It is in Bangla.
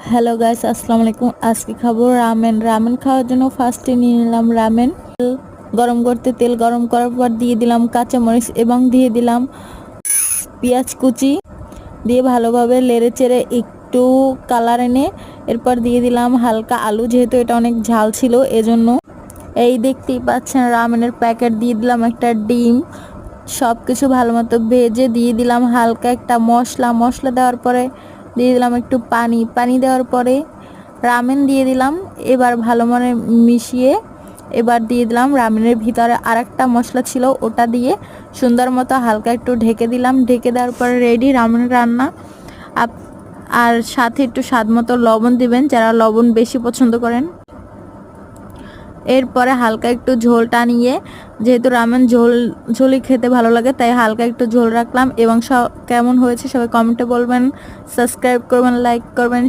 হ্যালো গাইস, আসসালামু আলাইকুম। আজকে খাবো রামেন খাওয়ার জন্য ফার্স্টে নিয়ে নিলাম রামেন। গরম করতে তেল গরম করার পর দিয়ে দিলাম কাঁচামরিচ এবং দিয়ে দিলাম পেঁয়াজ কুচি, দিয়ে ভালোভাবে নেড়ে চেড়ে একটু কালার এনে এরপর দিয়ে দিলাম হালকা আলু, যেহেতু এটা অনেক ঝাল ছিল এজন্য। এই দেখতেই পাচ্ছেন রামেনের প্যাকেট, দিয়ে দিলাম একটা ডিম। সব কিছু ভালো মতো ভেজে দিয়ে দিলাম হালকা একটা মশলা দেওয়ার পরে দিয়ে দিলাম একটু পানি দেওয়ার পরে রামেন দিয়ে দিলাম। এবার ভালো মতো মিশিয়ে এবার দিয়ে দিলাম রামেনের ভিতরে আরেকটা মশলা ছিল, ওটা দিয়ে সুন্দর মতো হালকা একটু ঢেকে দিলাম। ঢেকে দেওয়ার পরে রেডি রামেন রান্না। আর সাথে একটু স্বাদ মতো লবণ দিবেন যারা লবণ বেশি পছন্দ করেন। এরপরে হালকা একটু ঝোলটা নিয়ে, যেহেতু রামেন ঝোলই খেতে ভালো লাগে তাই হালকা একটু ঝোল রাখলাম। এবং কেমন হয়েছে সবাই কমেন্টে বলবেন, সাবস্ক্রাইব করবেন, লাইক করবেন।